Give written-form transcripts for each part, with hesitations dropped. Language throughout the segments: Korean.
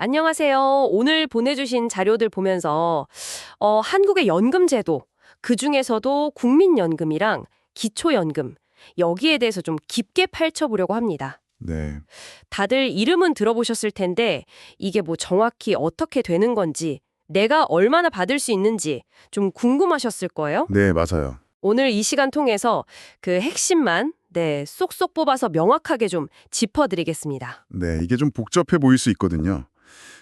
안녕하세요. 오늘 보내주신 자료들 보면서 한국의 연금제도, 그중에서도 국민연금이랑 기초연금, 여기에 대해서 좀 깊게 파헤쳐보려고 합니다. 네, 다들 이름은 들어보셨을 텐데 이게 뭐 정확히 어떻게 되는 건지, 내가 얼마나 받을 수 있는지 좀 궁금하셨을 거예요. 네, 맞아요. 오늘 이 시간 통해서 그 핵심만 쏙쏙 뽑아서 명확하게 좀 짚어드리겠습니다. 네, 이게 좀 복잡해 보일 수 있거든요.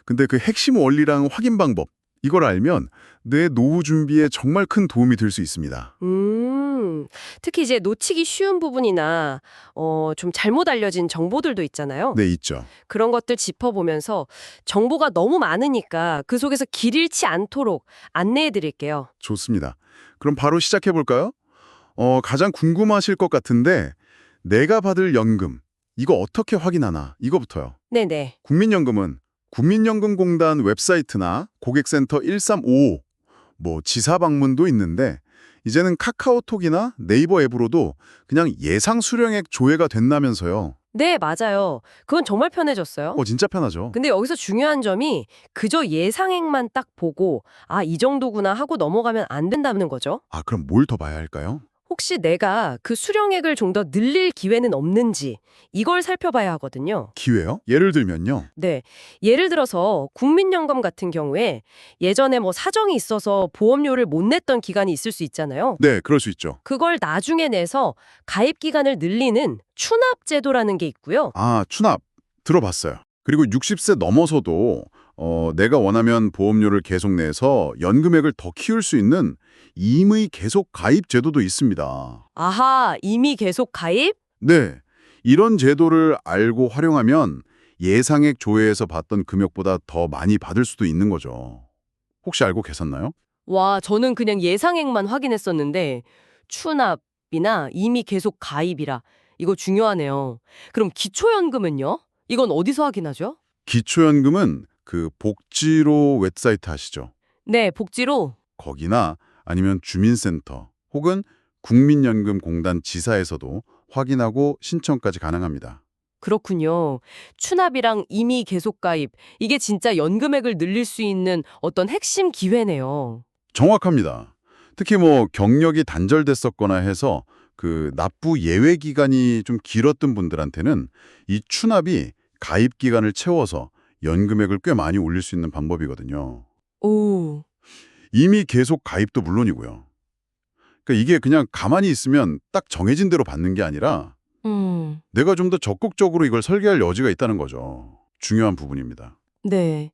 근데 그 핵심 원리랑 확인 방법, 이걸 알면 내 노후 준비에 정말 큰 도움이 될 수 있습니다. 특히 이제 놓치기 쉬운 부분이나 좀 잘못 알려진 정보들도 있잖아요. 네, 있죠. 그런 것들 짚어보면서 정보가 너무 많으니까 그 속에서 길 잃지 않도록 안내해 드릴게요. 좋습니다. 그럼 바로 시작해 볼까요? 가장 궁금하실 것 같은데 내가 받을 연금, 이거 어떻게 확인하나? 이거부터요. 네네. 국민연금은 국민연금공단 웹사이트나 고객센터 1355, 뭐 지사 방문도 있는데 이제는 카카오톡이나 네이버 앱으로도 그냥 예상 수령액 조회가 된다면서요. 네, 맞아요. 그건 정말 편해졌어요. 진짜 편하죠. 근데 여기서 중요한 점이 그저 예상액만 딱 보고 이 정도구나 하고 넘어가면 안 된다는 거죠. 그럼 뭘 더 봐야 할까요? 혹시 내가 그 수령액을 좀 더 늘릴 기회는 없는지 이걸 살펴봐야 하거든요. 기회요? 예를 들면요. 네. 예를 들어서 국민연금 같은 경우에 예전에 뭐 사정이 있어서 보험료를 못 냈던 기간이 있을 수 있잖아요. 네, 그럴 수 있죠. 그걸 나중에 내서 가입 기간을 늘리는 추납 제도라는 게 있고요. 추납 들어봤어요. 그리고 60세 넘어서도 내가 원하면 보험료를 계속 내서 연금액을 더 키울 수 있는 임의 계속 가입 제도도 있습니다. 아하, 이미 계속 가입? 네, 이런 제도를 알고 활용하면 예상액 조회에서 받던 금액보다 더 많이 받을 수도 있는 거죠. 혹시 알고 계셨나요? 와, 저는 그냥 예상액만 확인했었는데 추납이나 이미 계속 가입이라 이거 중요하네요. 그럼 기초연금은요? 이건 어디서 확인하죠? 기초연금은 그 복지로 웹사이트 아시죠? 네, 복지로. 거기나 아니면 주민센터 혹은 국민연금공단 지사에서도 확인하고 신청까지 가능합니다. 그렇군요. 추납이랑 이미 계속 가입, 이게 진짜 연금액을 늘릴 수 있는 어떤 핵심 기회네요. 정확합니다. 특히 뭐 경력이 단절됐었거나 해서 그 납부 예외 기간이 좀 길었던 분들한테는 이 추납이 가입 기간을 채워서 연금액을 꽤 많이 올릴 수 있는 방법이거든요. 오, 이미 계속 가입도 물론이고요. 그러니까 이게 그냥 가만히 있으면 딱 정해진 대로 받는 게 아니라 내가 좀 더 적극적으로 이걸 설계할 여지가 있다는 거죠. 중요한 부분입니다. 네.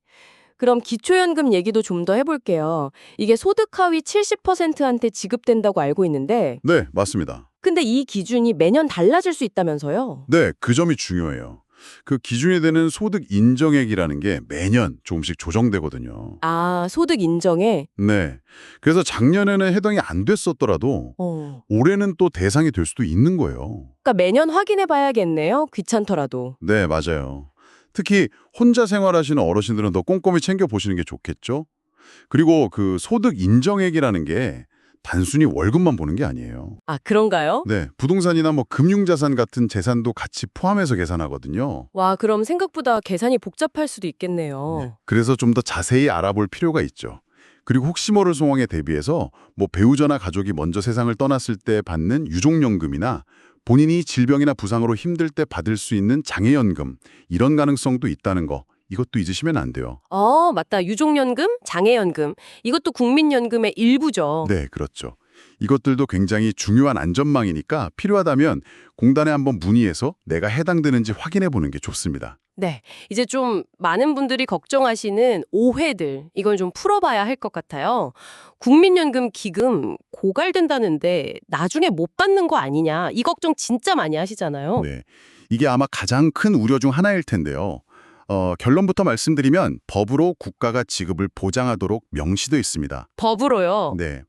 그럼 기초연금 얘기도 좀 더 해볼게요. 이게 소득 하위 70%한테 지급된다고 알고 있는데, 네, 맞습니다. 근데 이 기준이 매년 달라질 수 있다면서요? 네, 그 점이 중요해요. 그 기준이 되는 소득 인정액이라는 게 매년 조금씩 조정되거든요. 소득 인정에? 네. 그래서 작년에는 해당이 안 됐었더라도 올해는 또 대상이 될 수도 있는 거예요. 그러니까 매년 확인해 봐야겠네요. 귀찮더라도. 네, 맞아요. 특히 혼자 생활하시는 어르신들은 더 꼼꼼히 챙겨보시는 게 좋겠죠? 그리고 그 소득 인정액이라는 게 단순히 월급만 보는 게 아니에요. 그런가요? 네, 부동산이나 뭐 금융자산 같은 재산도 같이 포함해서 계산하거든요. 와, 그럼 생각보다 계산이 복잡할 수도 있겠네요. 그래서 좀 더 자세히 알아볼 필요가 있죠. 그리고 혹시 모를 상황에 대비해서 뭐 배우자나 가족이 먼저 세상을 떠났을 때 받는 유족연금이나 본인이 질병이나 부상으로 힘들 때 받을 수 있는 장애연금, 이런 가능성도 있다는 거, 이것도 잊으시면 안 돼요. 맞다. 유족연금, 장애연금. 이것도 국민연금의 일부죠. 네, 그렇죠. 이것들도 굉장히 중요한 안전망이니까 필요하다면 공단에 한번 문의해서 내가 해당되는지 확인해 보는 게 좋습니다. 네. 이제 좀 많은 분들이 걱정하시는 오해들, 이건 좀 풀어봐야 할 것 같아요. 국민연금 기금 고갈된다는데 나중에 못 받는 거 아니냐, 이 걱정 진짜 많이 하시잖아요. 네, 이게 아마 가장 큰 우려 중 하나일 텐데요. 결론부터 말씀드리면 법으로 국가가 지급을 보장하도록 명시되어 있습니다. 법으로요. 네.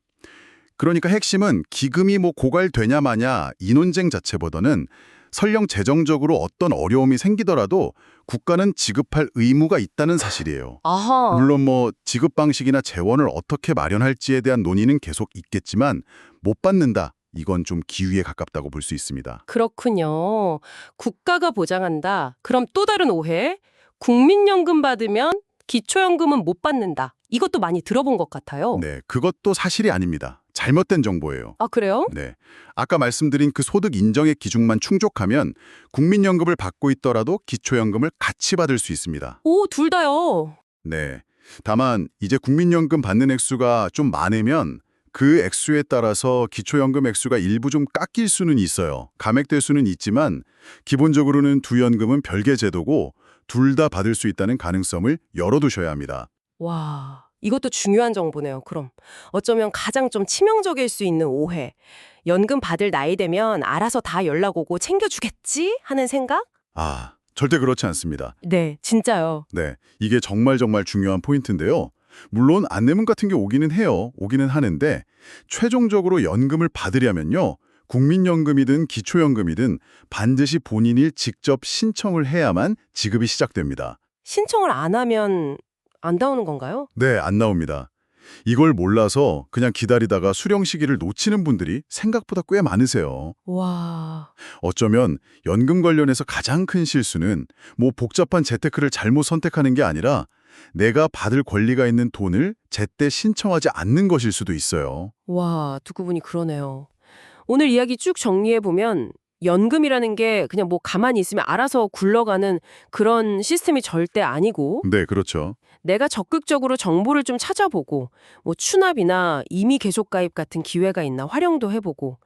그러니까 핵심은 기금이 뭐 고갈되냐 마냐 이 논쟁 자체보다는 설령 재정적으로 어떤 어려움이 생기더라도 국가는 지급할 의무가 있다는 사실이에요. 아하. 물론 뭐 지급 방식이나 재원을 어떻게 마련할지에 대한 논의는 계속 있겠지만 못 받는다. 이건 좀 기우에 가깝다고 볼 수 있습니다. 그렇군요. 국가가 보장한다. 그럼 또 다른 오해? 국민연금 받으면 기초연금은 못 받는다. 이것도 많이 들어본 것 같아요. 네, 그것도 사실이 아닙니다. 잘못된 정보예요. 아, 그래요? 네. 아까 말씀드린 그 소득 인정의 기준만 충족하면 국민연금을 받고 있더라도 기초연금을 같이 받을 수 있습니다. 오, 둘 다요. 네. 다만 이제 국민연금 받는 액수가 좀 많으면 그 액수에 따라서 기초연금 액수가 일부 좀 깎일 수는 있어요. 감액될 수는 있지만 기본적으로는 두 연금은 별개 제도고 둘 다 받을 수 있다는 가능성을 열어두셔야 합니다. 와, 이것도 중요한 정보네요. 그럼 어쩌면 가장 좀 치명적일 수 있는 오해. 연금 받을 나이 되면 알아서 다 연락 오고 챙겨주겠지? 하는 생각? 아, 절대 그렇지 않습니다. 네, 진짜요. 네, 이게 정말 중요한 포인트인데요. 물론 안내문 같은 게 오기는 해요. 오기는 하는데 최종적으로 연금을 받으려면요. 국민연금이든 기초연금이든 반드시 본인이 직접 신청을 해야만 지급이 시작됩니다. 신청을 안 하면 안 나오는 건가요? 네, 안 나옵니다. 이걸 몰라서 그냥 기다리다가 수령 시기를 놓치는 분들이 생각보다 꽤 많으세요. 와, 어쩌면 연금 관련해서 가장 큰 실수는 뭐 복잡한 재테크를 잘못 선택하는 게 아니라 내가 받을 권리가 있는 돈을 제때 신청하지 않는 것일 수도 있어요. 와, 듣고 보니 그러네요. 오늘 이야기 쭉 정리해보면 연금이라는 게 그냥 뭐 가만히 있으면 알아서 굴러가는 그런 시스템이 절대 아니고 네, 그렇죠. 내가 적극적으로 정보를 좀 찾아보고 뭐 추납이나 임의 계속 가입 같은 기회가 있나 활용도 해보고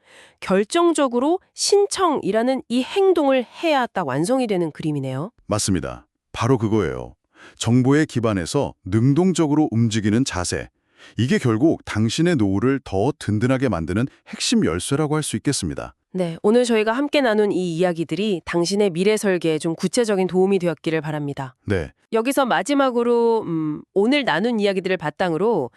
결정적으로 신청이라는 이 행동을 해야 딱 완성이 되는 그림이네요. 맞습니다. 바로 그거예요. 정보에 기반해서 능동적으로 움직이는 자세. 이게 결국 당신의 노후를 더 든든하게 만드는 핵심 열쇠라고 할 수 있겠습니다. 네, 오늘 저희가 함께 나눈 이 이야기들이 당신의 미래 설계에 좀 구체적인 도움이 되었기를 바랍니다. 네, 여기서 마지막으로 오늘 나눈 이야기들을 바탕으로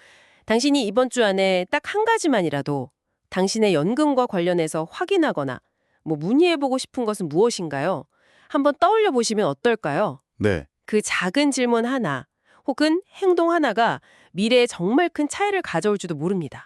당신이 이번 주 안에 딱 한 가지만이라도 당신의 연금과 관련해서 확인하거나 뭐 문의해보고 싶은 것은 무엇인가요? 한번 떠올려 보시면 어떨까요? 네. 그 작은 질문 하나 혹은 행동 하나가 미래에 정말 큰 차이를 가져올지도 모릅니다.